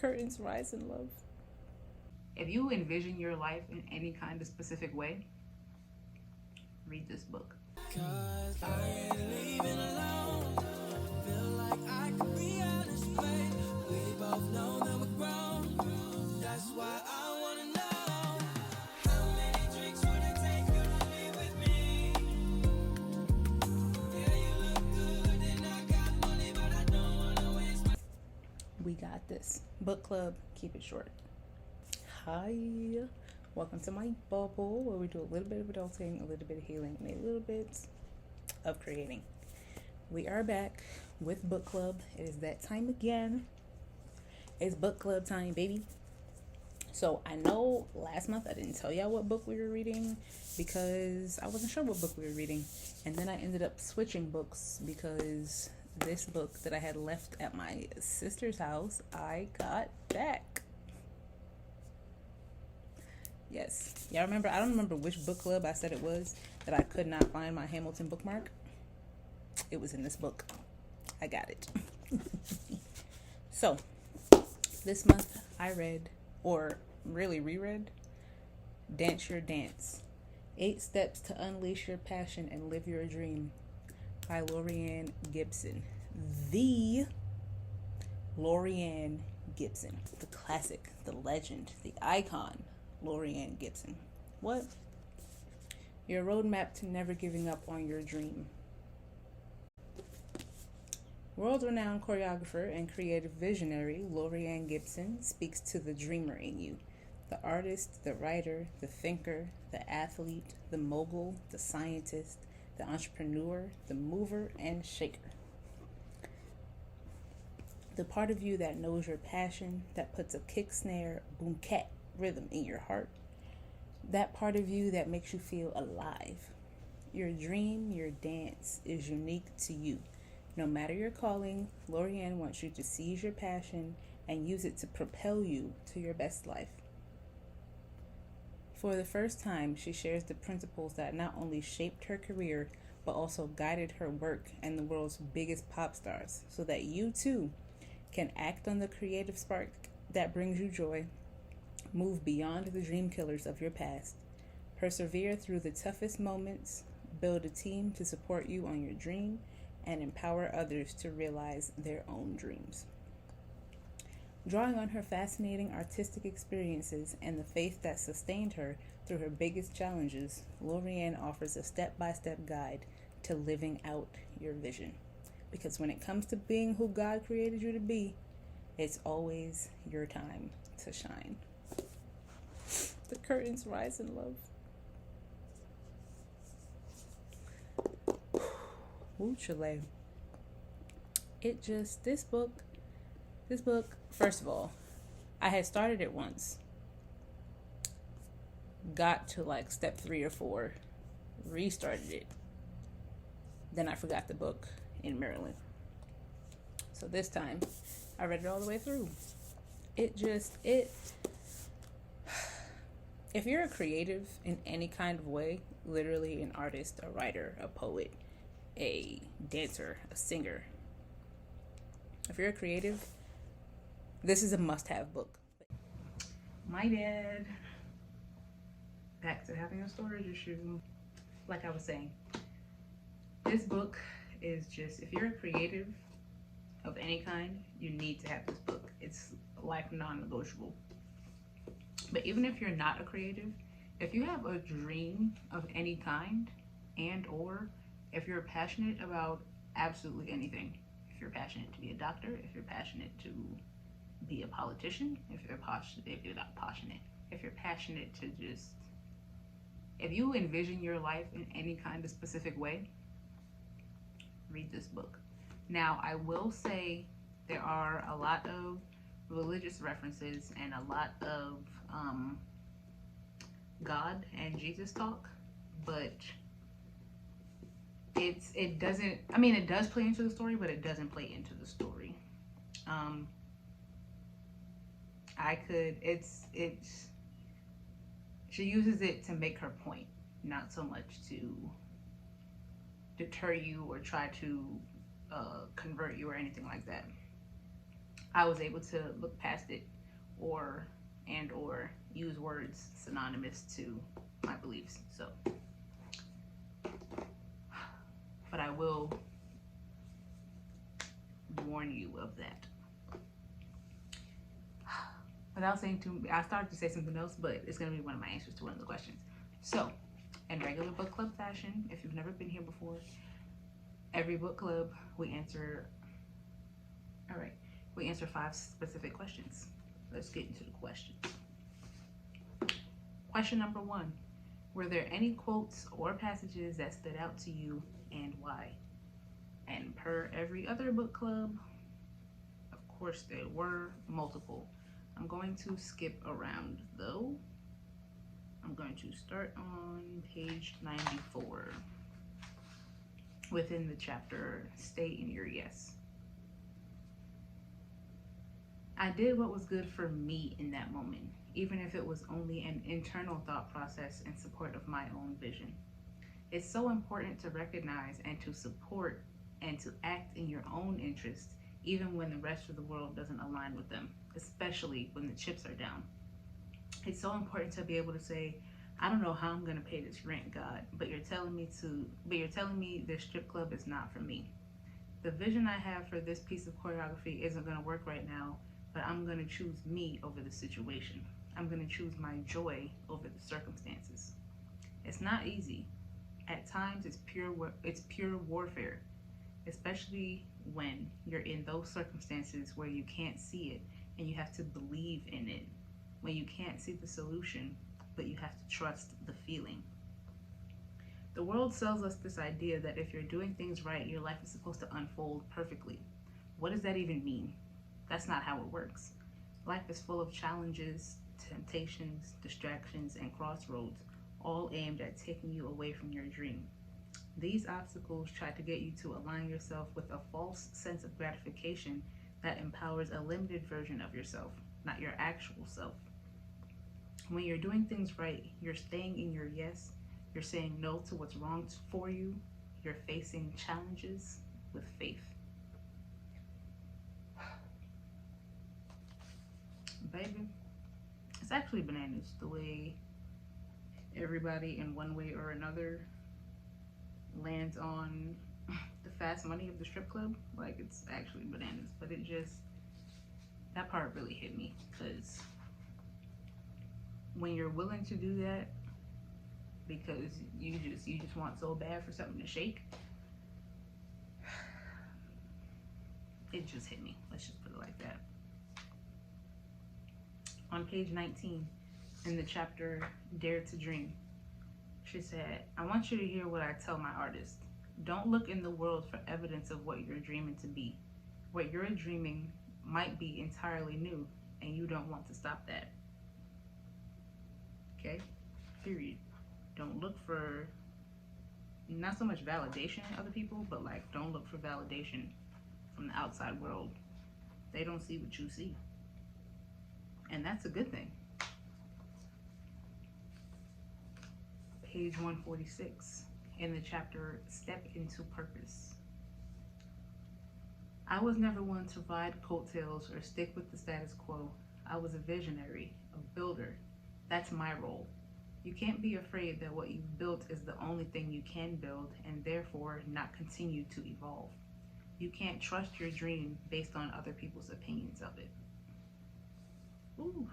curtains rise in love. If you envision your life in any kind of specific way, read this book. 'Cause I ain't leaving alone. Feel like I could be honest, babe. We both know that we're grown. That's why I wanna know. How many drinks would it take you to leave with me? Yeah, you look good and I got money, but I don't wanna waste my... We got this. Book club, keep it short. Hi. Welcome to my bubble where we do a little bit of adulting, a little bit of healing, and a little bit of creating. We are back with book club. It is that time again. It's book club time, baby. So I know last month I didn't tell y'all what book we were reading because I wasn't sure what book we were reading. And then I ended up switching books because this book that I had left at my sister's house, I got back. Yes. Y'all remember? I don't remember which book club I said it was that I could not find my Hamilton bookmark. It was in this book. I got it. So, this month I read, or really reread, Dance Your Dance. 8 Steps to Unleash Your Passion and Live Your Dream by Laurieann Gibson. The Laurieann Gibson. The classic, the legend, the icon. Laurieann Gibson. What? Your roadmap to never giving up on your dream. World-renowned choreographer and creative visionary Laurieann Gibson speaks to the dreamer in you. The artist, the writer, the thinker, the athlete, the mogul, the scientist, the entrepreneur, the mover and shaker. The part of you that knows your passion, that puts a kick, snare, boom, cat rhythm in your heart. That part of you that makes you feel alive. Your dream, your dance is unique to you. No matter your calling, Laurieann wants you to seize your passion and use it to propel you to your best life. For the first time, she shares the principles that not only shaped her career, but also guided her work and the world's biggest pop stars, so that you too can act on the creative spark that brings you joy. Move beyond the dream killers of your past. Persevere through the toughest moments. Build a team to support you on your dream and empower others to realize their own dreams. Drawing on her fascinating artistic experiences and the faith that sustained her through her biggest challenges, Laurieann offers a step-by-step guide to living out your vision. Because when it comes to being who God created you to be, it's always your time to shine. The curtains rise in love. Ooh, Chile. This book, first of all, I had started it once. Got to like step 3 or 4. Restarted it. Then I forgot the book in Maryland. So this time, I read it all the way through. If you're a creative in any kind of way, literally an artist, a writer, a poet, a dancer, a singer, if you're a creative, this is a must-have book. My dad, back to having a storage issue. Like I was saying, this book is just, if you're a creative of any kind, you need to have this book. It's life non-negotiable. But even if you're not a creative, if you have a dream of any kind, and or if you're passionate about absolutely anything, if you're passionate to be a doctor, if you're passionate to be a politician, if you're passionate to just, if you envision your life in any kind of specific way, read this book. Now, I will say there are a lot of religious references and a lot of God and Jesus talk, but it doesn't, I mean, it does play into the story, but it doesn't play into the story. She uses it to make her point, not so much to deter you or try to convert you or anything like that. I was able to look past it or use words synonymous to my beliefs. So, but I will warn you of that. Without saying too, I started to say something else, but it's going to be one of my answers to one of the questions. So, in regular book club fashion, if you've never been here before, every book club we answer 5 specific questions. Let's get into the questions. Question number 1. Were there any quotes or passages that stood out to you and why? And per every other book club, of course there were multiple. I'm going to skip around though. I'm going to start on page 94 within the chapter Stay in Your Yes. I did what was good for me in that moment, even if it was only an internal thought process in support of my own vision. It's so important to recognize and to support and to act in your own interest, even when the rest of the world doesn't align with them, especially when the chips are down. It's so important to be able to say, I don't know how I'm going to pay this rent, God, but you're telling me this strip club is not for me. The vision I have for this piece of choreography isn't going to work right now, but I'm going to choose me over the situation. I'm going to choose my joy over the circumstances. It's not easy. At times, it's pure warfare, especially when you're in those circumstances where you can't see it and you have to believe in it. When you can't see the solution, but you have to trust the feeling. The world sells us this idea that if you're doing things right, your life is supposed to unfold perfectly. What does that even mean? That's not how it works. Life is full of challenges, temptations, distractions, and crossroads, all aimed at taking you away from your dream. These obstacles try to get you to align yourself with a false sense of gratification that empowers a limited version of yourself, not your actual self. When you're doing things right, you're staying in your yes, you're saying no to what's wrong for you, you're facing challenges with faith. Baby, it's actually bananas the way everybody in one way or another lands on the fast money of the strip club. Like, it's actually bananas, but that part really hit me, because when you're willing to do that because you just want so bad for something to shake, it just hit me. Let's just put it like that. On page 19 in the chapter Dare to Dream, she said, I want you to hear what I tell my artists. Don't look in the world for evidence of what you're dreaming to be. What you're dreaming might be entirely new, and you don't want to stop that. Okay? Period. Don't look for, not so much validation in other people, but like, don't look for validation from the outside world. They don't see what you see. And that's a good thing. Page 146 in the chapter Step into Purpose. I was never one to ride coattails or stick with the status quo. I was a visionary, a builder. That's my role. You can't be afraid that what you've built is the only thing you can build and therefore not continue to evolve. You can't trust your dream based on other people's opinions of it. Ooh.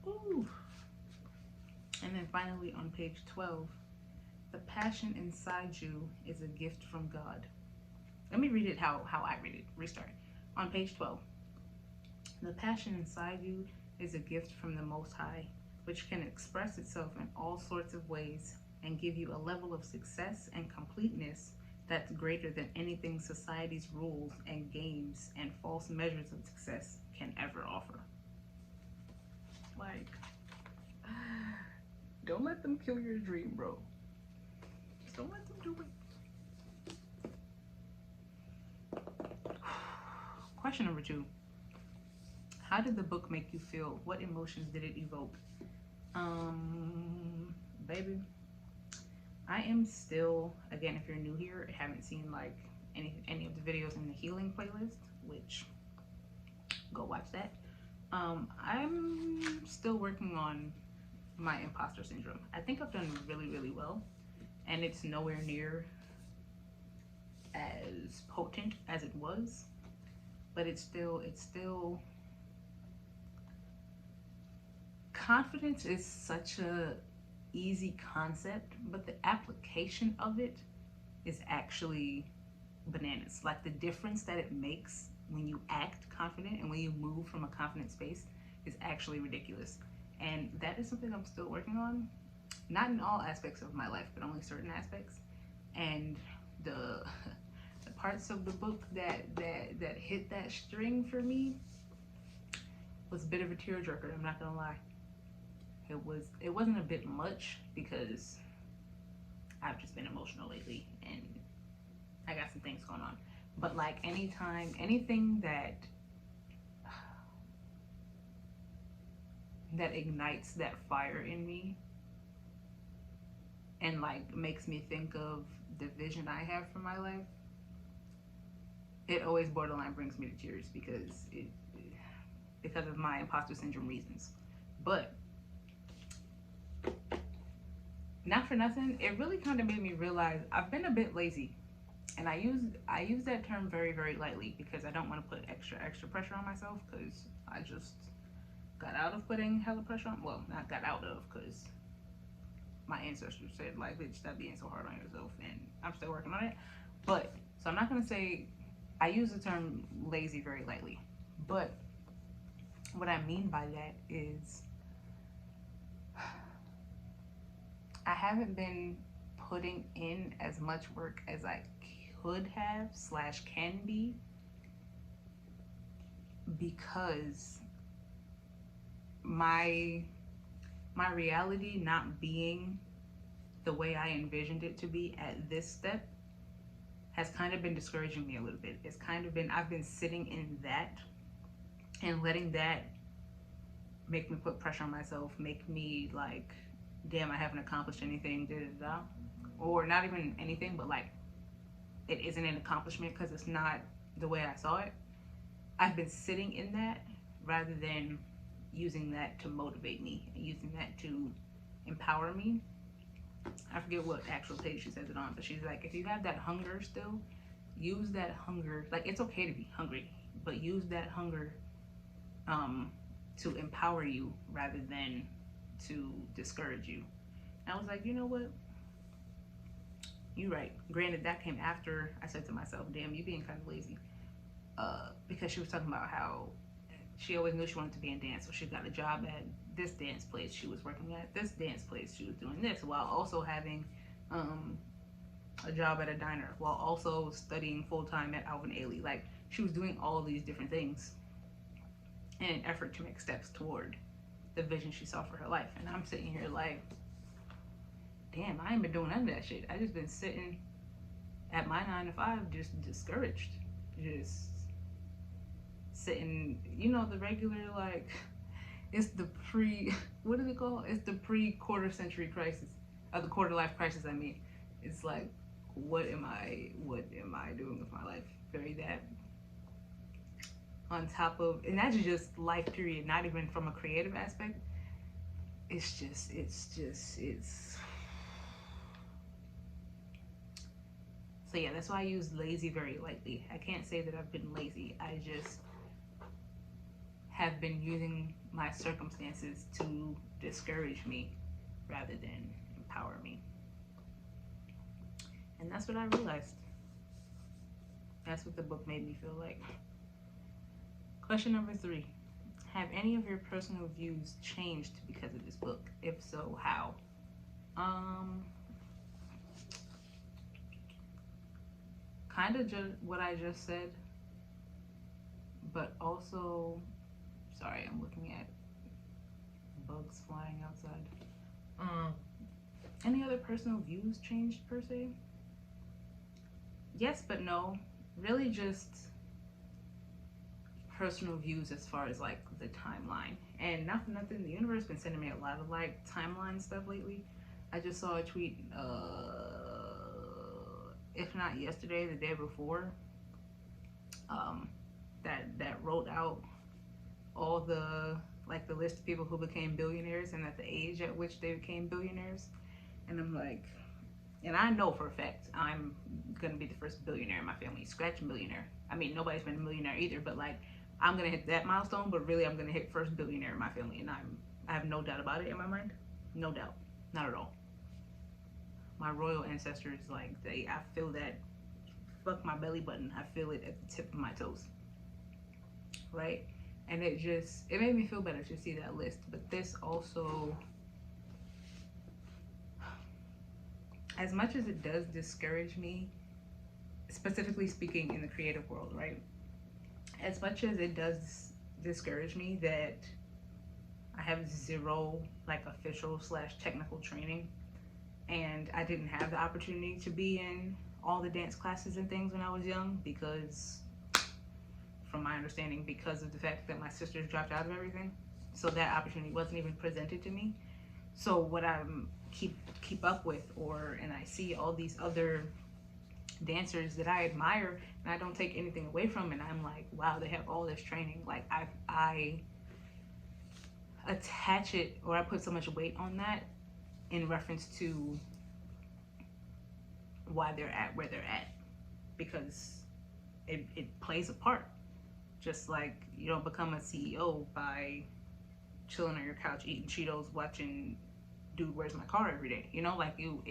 Ooh. And then finally on page 12, the passion inside you is a gift from God. Let me read it how I read it. Restart. On page 12, the passion inside you is a gift from the Most High, which can express itself in all sorts of ways and give you a level of success and completeness that's greater than anything society's rules and games and false measures of success can ever offer. Like, don't let them kill your dream, bro. Just don't let them do it. Question number 2. How did the book make you feel? What emotions did it evoke? Baby, I am still, again, if you're new here, I haven't seen like any of the videos in the healing playlist, which I'm still working on my imposter syndrome. I think I've done really, really well, and it's nowhere near as potent as it was, but it's still confidence is such a easy concept, but the application of it is actually bananas. Like the difference that it makes when you act confident and when you move from a confident space is actually ridiculous. And that is something I'm still working on. Not in all aspects of my life, but only certain aspects. And the the parts of the book that hit that string for me was a bit of a tearjerker. I'm not gonna lie. It wasn't a bit much because I've just been emotional lately and I got some things going on. But like anytime, anything that ignites that fire in me and like makes me think of the vision I have for my life, it always borderline brings me to tears because of my imposter syndrome reasons. But not for nothing, it really kind of made me realize I've been a bit lazy. And I use that term very, very lightly because I don't want to put extra pressure on myself, because I just got out of putting hella pressure on. Well, not got out of, because my ancestors said like, bitch, stop being so hard on yourself, and I'm still working on it. But so I'm not gonna say I use the term lazy very lightly, but what I mean by that is I haven't been putting in as much work as I could have / can be, because my reality not being the way I envisioned it to be at this step has kind of been discouraging me a little bit. It's kind of been, I've been sitting in that and letting that make me put pressure on myself, make me like, damn, I haven't accomplished anything, or not even anything, but like it isn't an accomplishment because it's not the way I saw it. I've been sitting in that rather than using that to motivate me and using that to empower me. I forget what actual page she says it on, but she's like, if you have that hunger still, use that hunger. Like, it's okay to be hungry, but use that hunger to empower you rather than to discourage you. And I was like, you know what? You're right. Granted, that came after I said to myself, damn, you being kind of lazy. Because she was talking about how she always knew she wanted to be in dance, so she got a job at this dance place, she was working at this dance place, she was doing this while also having a job at a diner, while also studying full-time at Alvin Ailey. Like, she was doing all these different things in an effort to make steps toward the vision she saw for her life. And I'm sitting here like, damn, I ain't been doing none of that shit. I just been sitting at my 9 to 5 just discouraged, just sitting, you know, the regular, like, it's the what is it called? It's the pre-quarter century crisis, or the quarter life crisis, I mean. It's like, what am I doing with my life? Very that. On top of, and that's just life period, not even from a creative aspect. It's so yeah, that's why I use lazy very lightly. I can't say that I've been lazy. I just have been using my circumstances to discourage me rather than empower me. And that's what I realized. That's what the book made me feel like. Question number 3. Have any of your personal views changed because of this book? If so, how? Kind of just what I just said, but also, sorry, I'm looking at bugs flying outside. Any other personal views changed per se? Yes, but no. Really just personal views as far as like the timeline. And not for nothing, the universe been sending me a lot of like timeline stuff lately. I just saw a tweet, if not yesterday, the day before, that wrote out all the like the list of people who became billionaires and at the age at which they became billionaires. And I'm like, and I know for a fact I'm gonna be the first billionaire in my family. Scratch millionaire. I mean, nobody's been a millionaire either, but like I'm gonna hit that milestone. But really, I'm gonna hit first billionaire in my family, and I have no doubt about it in my mind. No doubt, not at all. My royal ancestors, like I feel that. Fuck my belly button. I feel it at the tip of my toes. Right, and it made me feel better to see that list. But this also, as much as it does discourage me, specifically speaking in the creative world, right? As much as it does discourage me that I have zero like official / technical training, and I didn't have the opportunity to be in all the dance classes and things when I was young because, from my understanding, because of the fact that my sisters dropped out of everything, so that opportunity wasn't even presented to me. So what I keep up with, and I see all these other dancers that I admire, and I don't take anything away from, and I'm like, wow, they have all this training. Like I attach it, or I put so much weight on that in reference to why they're at where they're at, because it plays a part. Just like you don't become a CEO by chilling on your couch eating Cheetos watching Dude Where's My Car every day. You know, like you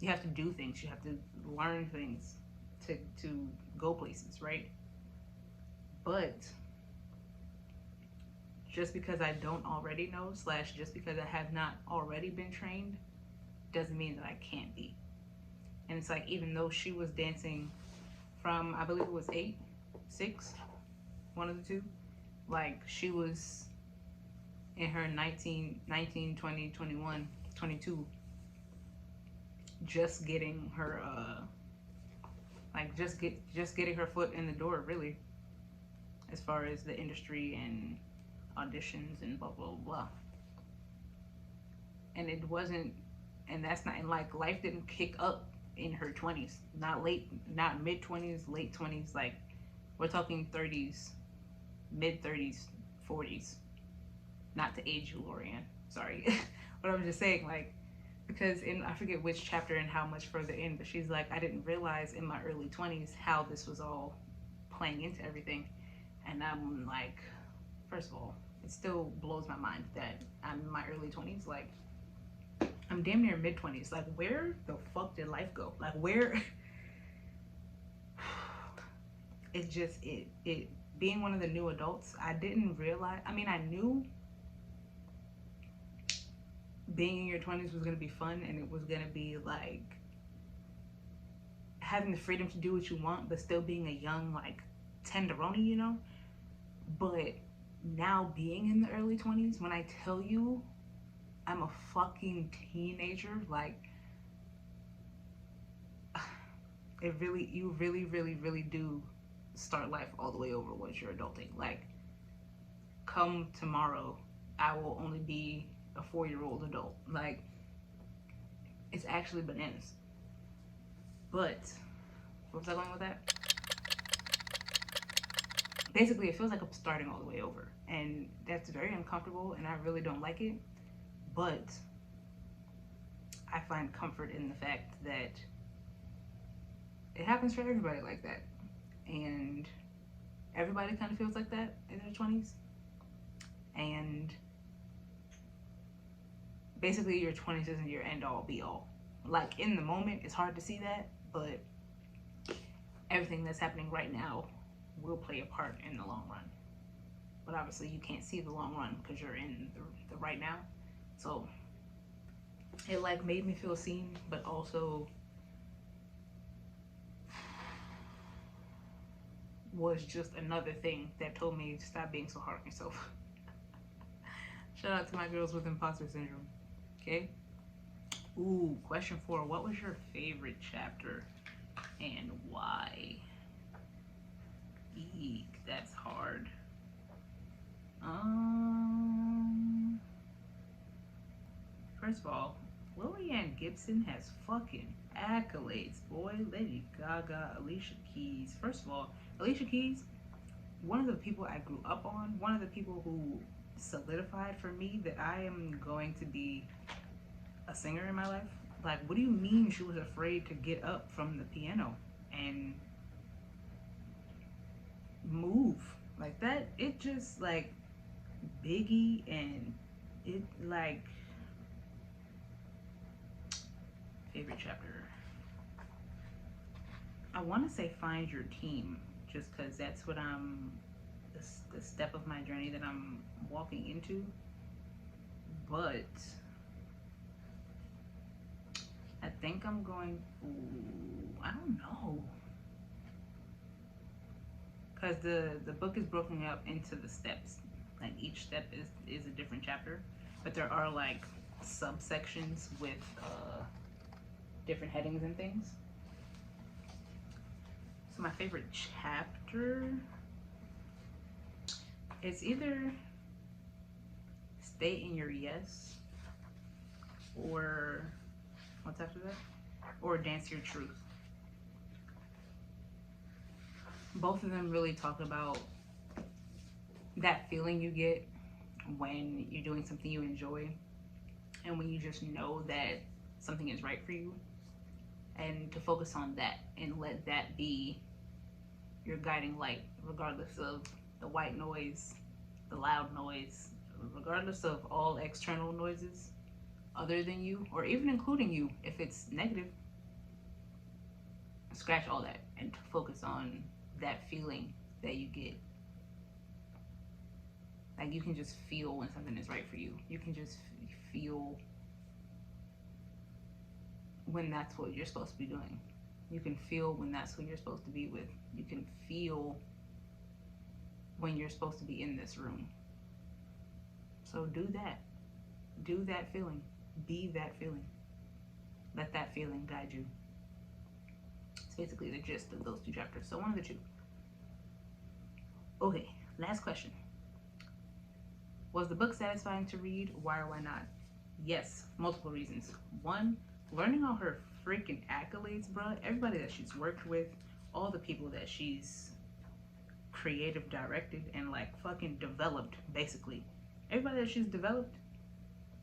have to do things, you have to learn things to go places, right? But just because I don't already know / just because I have not already been trained doesn't mean that I can't be. And it's like, even though she was dancing from, I believe it was 8, 6, one of the two, like she was in her 19, 20, 21, 22, just getting her just getting her foot in the door, really, as far as the industry and auditions and blah blah blah. And it wasn't, and that's not, and like life didn't kick up in her 20s, not mid 20s, late 20s, like we're talking 30s, mid 30s, 40s. Not to age you, Laurieann, sorry. But I'm just saying, like, because I forget which chapter and how much further in, but she's like, I didn't realize in my early 20s how this was all playing into everything. And I'm like, first of all, it still blows my mind that I'm in my early 20s. Like, I'm damn near mid 20s. Like, where the fuck did life go? Like, where? It just, it being one of the new adults, I didn't realize, I mean, I knew being in your 20s was going to be fun, and it was going to be like having the freedom to do what you want, but still being a young, like, tenderoni, you know? But now being in the early 20s, when I tell you I'm a fucking teenager, like, you really do start life all the way over once you're adulting. Like, come tomorrow, I will only be a 4-year-old adult. Like, it's actually bananas. But where was I going with that? Basically, it feels like I'm starting all the way over, and that's very uncomfortable, and I really don't like it. But I find comfort in the fact that it happens for everybody like that, and everybody kind of feels like that in their 20s. And basically, your 20s isn't your end all be all. Like, in the moment, it's hard to see that, but everything that's happening right now will play a part in the long run. But obviously, you can't see the long run because you're in the right now. So it like made me feel seen, but also was just another thing that told me to stop being so hard on yourself. Shout out to my girls with imposter syndrome. Okay. Ooh, question 4. What was your favorite chapter and why? Eek, that's hard. First of all, Laurieann Gibson has fucking accolades, boy. Lady Gaga, Alicia Keys. First of all, Alicia Keys, one of the people I grew up on, one of the people who solidified for me that I am going to be a singer in my life. Like, what do you mean she was afraid to get up from the piano and move like that? It just like Biggie, and it like favorite chapter. I want to say find your team, just because that's what I'm the step of my journey that I'm walking into. But I think I'm going. Ooh, I don't know, because the book is broken up into the steps. Like each step is a different chapter, but there are like subsections with different headings and things. So my favorite chapter is either stay in your yes, or what's after that? Or dance your truth. Both of them really talk about that feeling you get when you're doing something you enjoy and when you just know that something is right for you, and to focus on that and let that be your guiding light, regardless of the white noise, the loud noise, regardless of all external noises other than you, or even including you if it's negative. Scratch all that and focus on that feeling that you get. Like, you can just feel when something is right for you. You can just feel when that's what you're supposed to be doing. You can feel when that's who you're supposed to be with. You can feel when you're supposed to be in this room. So do that. Do that feeling. Be that feeling. Let that feeling guide you. It's basically the gist of those two chapters. So one of the two. Okay, last question. Was the book satisfying to read? Why or why not? Yes, multiple reasons. One, learning all her freaking accolades, bruh. Everybody that she's worked with, all the people that she's creative directed and like fucking developed, basically. Everybody that she's developed,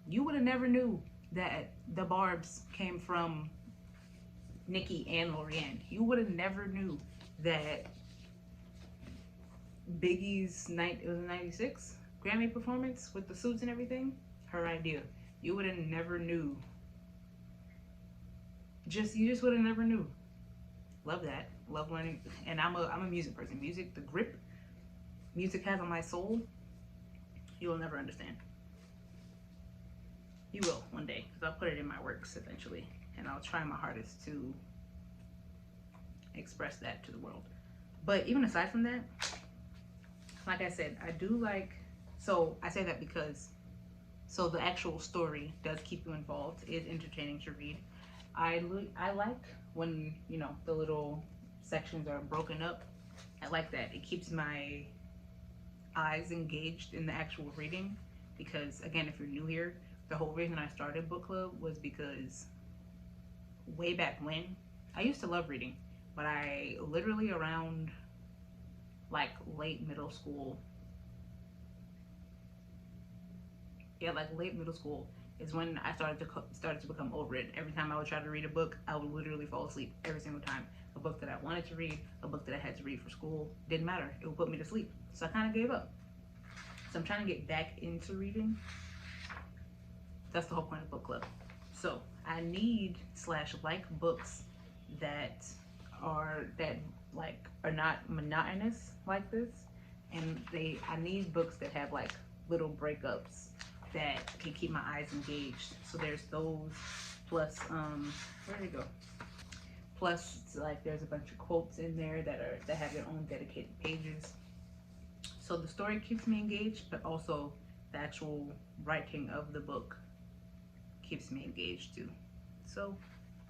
you would have never knew that the Barbs came from Nikki and Laurieann. You would have never knew that Biggie's it was a 96 Grammy performance with the suits and everything, her idea. You would have never knew. You just would have never knew. Love that. Love learning. And I'm a music person. Music, the grip music has on my soul, you will never understand. You will one day, because I'll put it in my works eventually, and I'll try my hardest to express that to the world. But even aside from that, like I said, I do like, so I say that because, so the actual story does keep you involved, is entertaining to read. I like when, you know, the little sections are broken up. I like that. It keeps my eyes engaged in the actual reading, because again, if you're new here, the whole reason I started book club was because way back when, I used to love reading, but I literally around like late middle school, late middle school is when I started to become over it. Every time I would try to read a book, I would literally fall asleep every single time. A book that I wanted to read, a book that I had to read for school, didn't matter. It would put me to sleep. So I kind of gave up. So I'm trying to get back into reading. That's the whole point of book club. So I need / like books that are not monotonous like this, and I need books that have like little breakups that can keep my eyes engaged. So there's those, plus where did it go? Plus, like, there's a bunch of quotes in there that have their own dedicated pages. So the story keeps me engaged, but also the actual writing of the book keeps me engaged too. So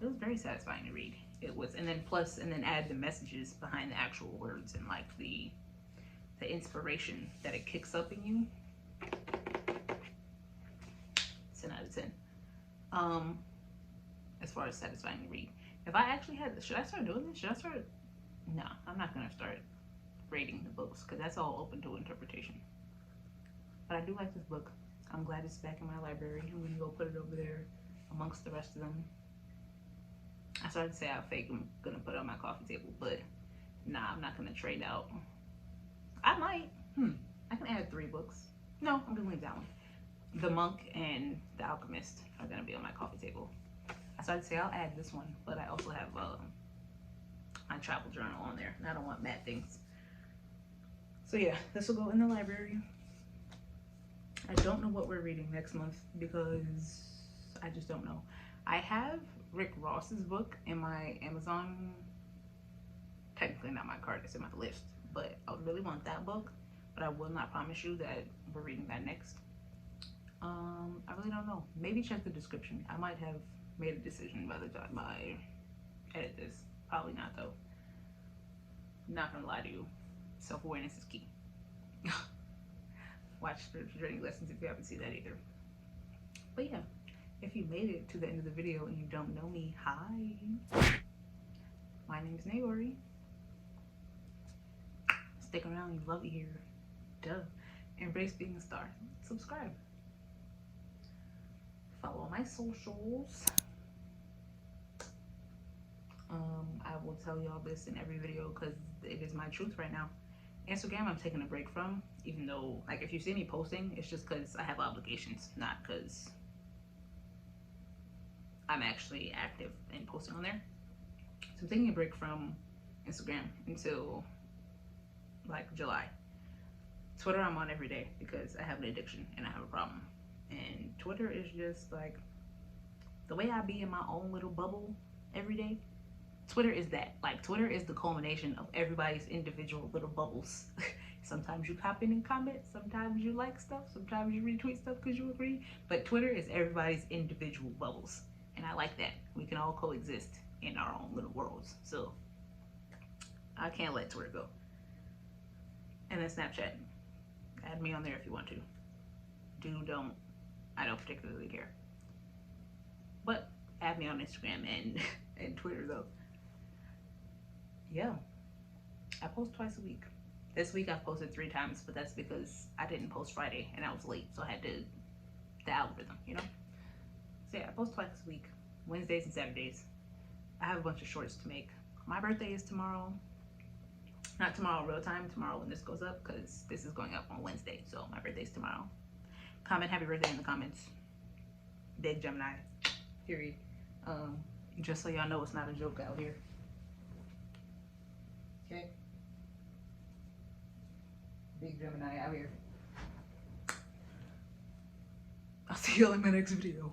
it was very satisfying to read. It was, and then add the messages behind the actual words and like the inspiration that it kicks up in you. 10 out of 10. As far as satisfying to read. If I actually should I start doing this? No, I'm not gonna start rating the books, because that's all open to interpretation. But I do like this book. I'm glad it's back in my library. I'm gonna go put it over there amongst the rest of them. I started to say I fake I'm gonna put it on my coffee table, but nah, I'm not gonna trade out. I might. I can add 3 books. No, I'm gonna leave that one. The Monk and The Alchemist are gonna be on my coffee table. I started to say I'll add this one, but I also have my travel journal on there, and I don't want mad things. So yeah, this will go in the library. I don't know what we're reading next month because I just don't know. I have Rick Ross's book in my Amazon, technically not my cart, it's in my list, but I really want that book, but I will not promise you that we're reading that next. I really don't know. Maybe check the description. I might have made a decision by the time I edit this. Probably not though. Not gonna lie to you. Self-awareness is key. Watch spiritual journey lessons if you haven't seen that either. But yeah, if you made it to the end of the video and you don't know me, hi. My name is Naori. Stick around, you love it here. Duh. Embrace being a star. Subscribe. Follow my socials. I will tell y'all this in every video because it is my truth right now. Instagram I'm taking a break from, even though, like, if you see me posting, it's just because I have obligations, not because I'm actually active in posting on there. So I'm taking a break from Instagram until like July. Twitter I'm on every day because I have an addiction and I have a problem. And Twitter is just like the way I be in my own little bubble every day. Twitter is that. Like, Twitter is the culmination of everybody's individual little bubbles. Sometimes you copy and comment, sometimes you like stuff, sometimes you retweet stuff because you agree. But Twitter is everybody's individual bubbles. And I like that. We can all coexist in our own little worlds. So I can't let Twitter go. And then Snapchat. Add me on there if you want to. Do, don't. I don't particularly care. But add me on Instagram and Twitter though. Yeah. I post twice a week. This week I've posted 3 times, but that's because I didn't post Friday and I was late, so I had to, the algorithm, you know? So yeah, I post twice a week, Wednesdays and Saturdays. I have a bunch of shorts to make. My birthday is tomorrow. Not tomorrow real time, tomorrow when this goes up, because this is going up on Wednesday, so my birthday's tomorrow. Comment happy birthday in the comments. Big Gemini, period. Just so y'all know it's not a joke out here. Okay? Big Gemini out here. I'll see y'all in my next video.